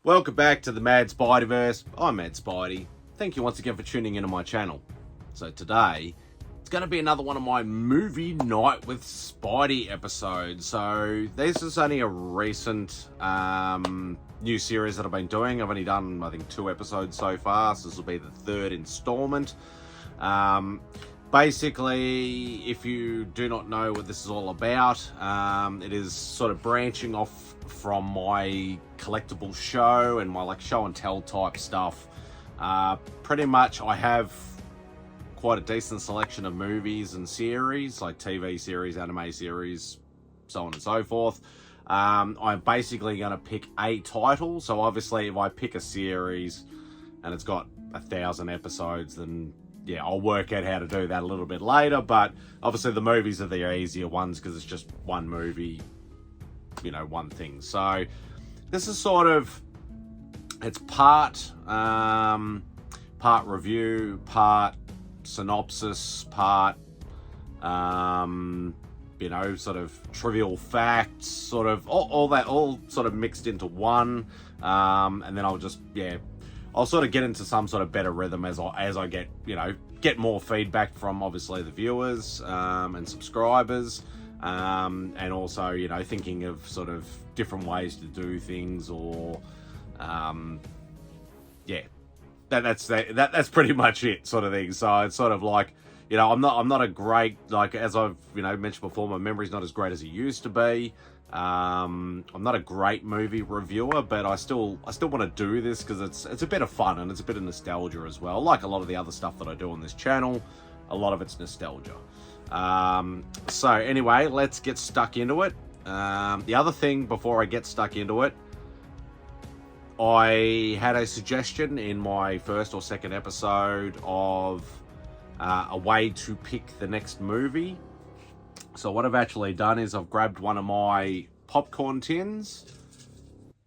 Welcome back to the Mad Spideyverse. I'm Mad Spidey. Thank you once again for tuning into my channel. So today, it's going to be another one of my movie night with Spidey episodes. So this is only a recent new series that I've been doing. I've only done, I think, 2 episodes so far. So this will be the 3rd installment. Basically, if you do not know what this is all about, it is sort of branching off from my collectible show and my show and tell type stuff. Pretty much I have quite a decent selection of movies and series, like TV series, anime series, so on and so forth. I'm basically going to pick a title. So obviously if I pick a series and it's got 1,000 episodes, then yeah, I'll work out how to do that a little bit later. But obviously the movies are the easier ones because it's just one movie, you know, one thing. So this is sort of, it's part review, part synopsis, part you know, sort of trivial facts, sort of all that, all sort of mixed into one. And then I'll just, yeah, I'll sort of get into some sort of better rhythm as I get, you know, get more feedback from obviously the viewers and subscribers, and also, you know, thinking of sort of different ways to do things, or yeah, that's pretty much it, sort of thing. So it's sort of like, you know, I'm not a great, like, as I've, you know, mentioned before, my memory's not as great as it used to be. I'm not a great movie reviewer, but I still want to do this because it's a bit of fun and it's a bit of nostalgia as well. Like a lot of the other stuff that I do on this channel, a lot of it's nostalgia. So anyway, let's get stuck into it. The other thing before I get stuck into it, I had a suggestion in my first or second episode of a way to pick the next movie. So what I've actually done is I've grabbed one of my popcorn tins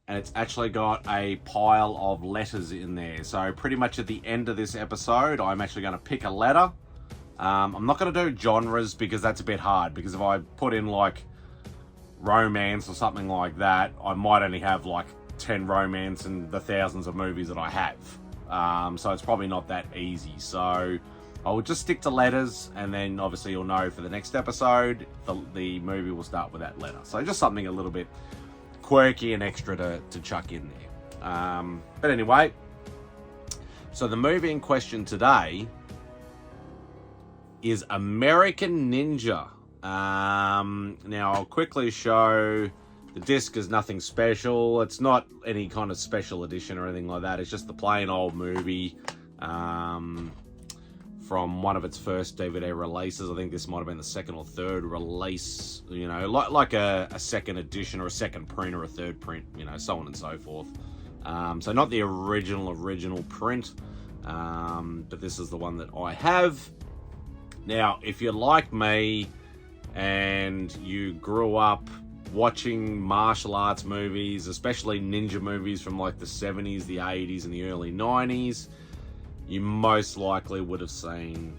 and it's actually got a pile of letters in there. So pretty much at the end of this episode, I'm actually going to pick a letter. I'm not going to do genres because that's a bit hard, because if I put in like romance or something like that, I might only have like 10 romance in the thousands of movies that I have. So it's probably not that easy. So I will just stick to letters, and then obviously you'll know for the next episode, the movie will start with that letter. So just something a little bit quirky and extra to chuck in there. But anyway, so the movie in question today is American Ninja. Now I'll quickly show, the disc is nothing special. It's not any kind of special edition or anything like that. It's just the plain old movie. From one of its first DVD releases. I think this might have been the 2nd or 3rd release, you know, like a second edition or a second print or a 3rd print, you know, so on and so forth. So not the original print, but this is the one that I have. Now, if you're like me and you grew up watching martial arts movies, especially ninja movies from like the 70s, the 80s, and the early 90s, you most likely would have seen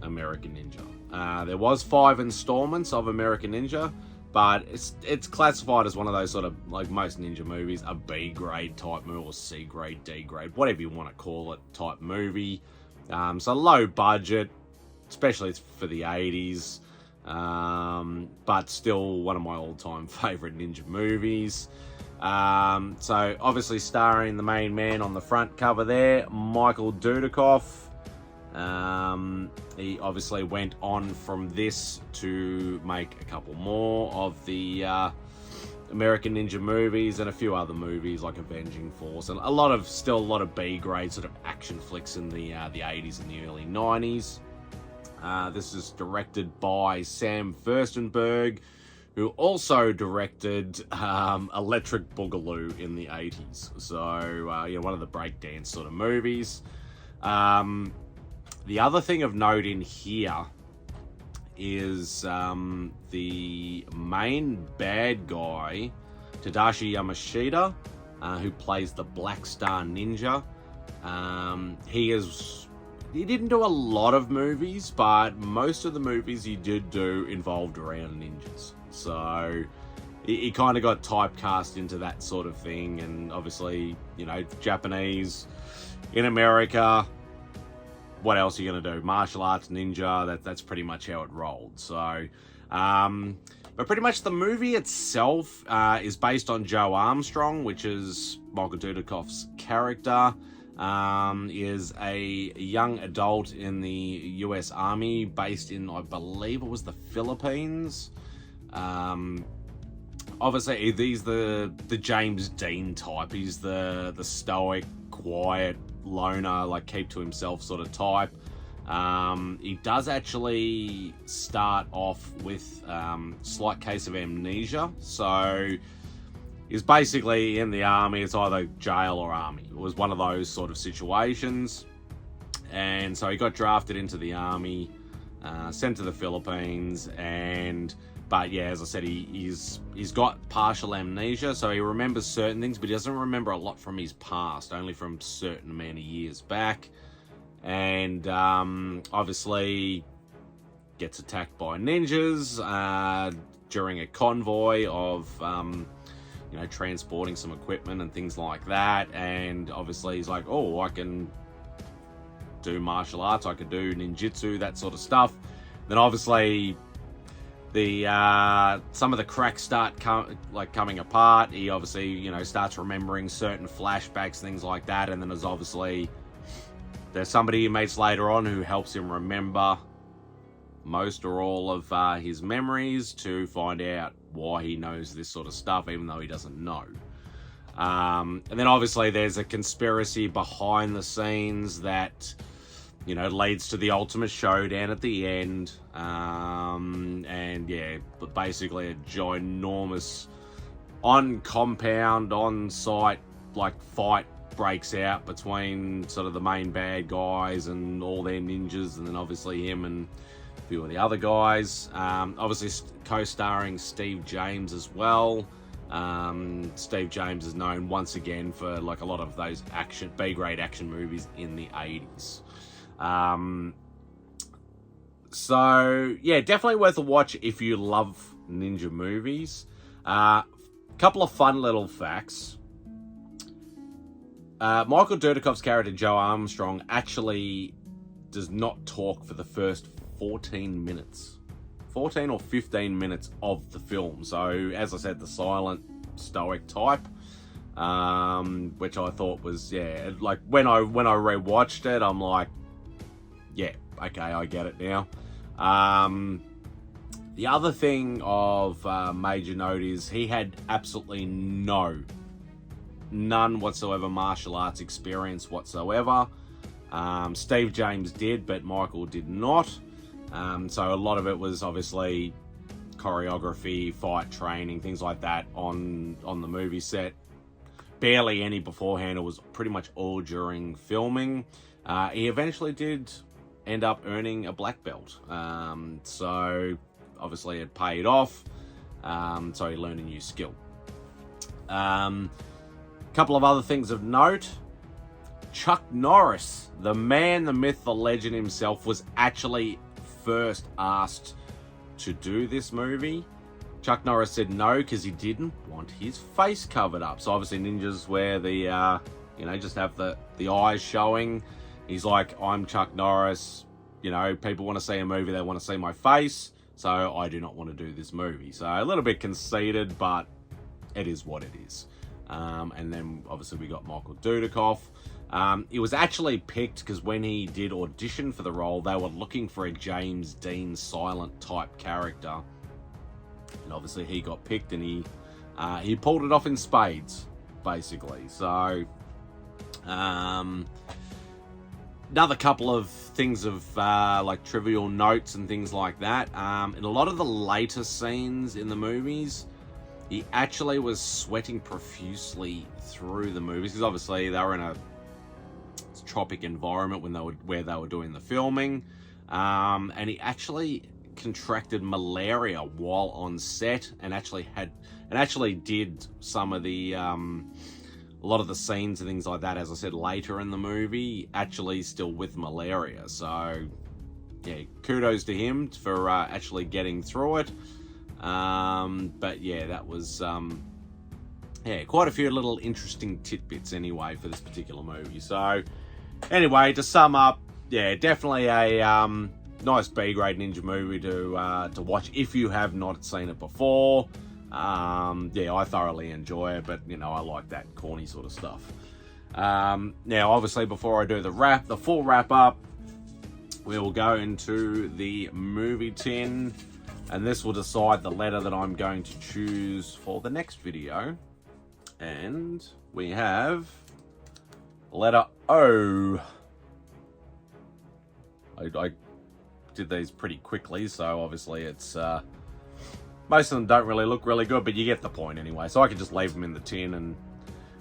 American Ninja. There was 5 installments of American Ninja, but it's classified as one of those sort of, like most ninja movies, a B grade type movie, or C grade, D grade, whatever you want to call it, type movie. So low budget, especially for the 80s, but still one of my all-time favorite ninja movies. So obviously starring the main man on the front cover there, Michael Dudikoff. He obviously went on from this to make a couple more of the American Ninja movies and a few other movies like Avenging Force, and still a lot of B-grade sort of action flicks in the 80s and the early 90s. This is directed by Sam Furstenberg, who also directed Electric Boogaloo in the 80s. So, you know, one of the breakdance sort of movies. The other thing of note in here is the main bad guy, Tadashi Yamashita, who plays the Black Star Ninja. He didn't do a lot of movies, but most of the movies he did do involved around ninjas. So he kind of got typecast into that sort of thing, and obviously you know, Japanese in America. What else are you going to do? Martial arts, ninja, that's pretty much how it rolled. So, but pretty much the movie itself is based on Joe Armstrong, which is Michael Dudikoff's character. Is a young adult in the US Army based in, I believe it was the Philippines. Obviously, he's the James Dean type. He's the stoic, quiet, loner, like keep to himself sort of type. He does actually start off with slight case of amnesia. So he's basically in the army. It's either jail or army. It was one of those sort of situations. And so he got drafted into the army, sent to the Philippines, but yeah, as I said, he's got partial amnesia, so he remembers certain things, but he doesn't remember a lot from his past, only from certain amount of years back. And obviously gets attacked by ninjas during a convoy of you know, transporting some equipment and things like that. And obviously he's like, oh, I can do martial arts, I could do ninjutsu, that sort of stuff. Then obviously some of the cracks start coming apart. He obviously, you know, starts remembering certain flashbacks, things like that. And then there's somebody he meets later on who helps him remember most or all of his memories to find out why he knows this sort of stuff, even though he doesn't know. And then obviously there's a conspiracy behind the scenes that, you know, leads to the ultimate showdown at the end. And yeah, but basically a ginormous on-compound, on-site, like, fight breaks out between sort of the main bad guys and all their ninjas, and then obviously him and a few of the other guys. Obviously co-starring Steve James as well. Steve James is known once again for like a lot of those B-grade action movies in the 80s. So yeah, definitely worth a watch if you love ninja movies. Couple of fun little facts. Michael Dudikoff's character Joe Armstrong actually does not talk for the first 14 minutes. 14 or 15 minutes of the film. So, as I said, the silent, stoic type. Which I thought was, yeah, like when I rewatched it, I'm like, yeah, okay, I get it now. The other thing of major note is he had absolutely none whatsoever martial arts experience whatsoever. Steve James did, but Michael did not. So a lot of it was obviously choreography, fight training, things like that on the movie set. Barely any beforehand. It was pretty much all during filming. He eventually did end up earning a black belt. So obviously it paid off. So he learned a new skill. Couple of other things of note. Chuck Norris, the man, the myth, the legend himself, was actually first asked to do this movie. Chuck Norris said no because he didn't want his face covered up. So obviously ninjas wear the, just have the eyes showing. He's like, I'm Chuck Norris. You know, people want to see a movie, they want to see my face. So I do not want to do this movie. So a little bit conceited, but it is what it is. And then obviously we got Michael Dudikoff. He was actually picked because when he did audition for the role, they were looking for a James Dean silent type character. And obviously he got picked, and he pulled it off in spades, basically. So, another couple of things of like trivial notes and things like that. In a lot of the later scenes in the movies, he actually was sweating profusely through the movies because obviously they were in a tropic environment where they were doing the filming, and he actually contracted malaria while on set, and actually did some of the a lot of the scenes and things like that, as I said, later in the movie, actually still with malaria. So yeah, kudos to him for actually getting through it. But yeah, that was yeah, quite a few little interesting tidbits anyway for this particular movie. So anyway, to sum up, yeah, definitely a nice B-grade ninja movie to watch if you have not seen it before. Yeah, I thoroughly enjoy it, but you know, I like that corny sort of stuff. Now, obviously, before I do the full wrap up, we will go into the movie tin, and this will decide the letter that I'm going to choose for the next video. And we have letter O. I did these pretty quickly, so obviously it's most of them don't really look really good, but you get the point anyway, so I can just leave them in the tin. And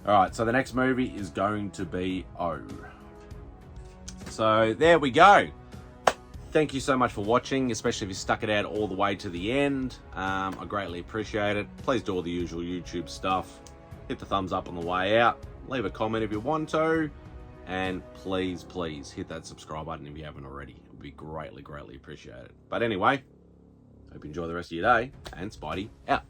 alright, so the next movie is going to be O. So there we go. Thank you so much for watching, especially if you stuck it out all the way to the end. I greatly appreciate it. Please do all the usual YouTube stuff. Hit the thumbs up on the way out. Leave a comment if you want to. And please, please hit that subscribe button if you haven't already. It would be greatly, greatly appreciated. But anyway, hope you enjoy the rest of your day. And Spidey out.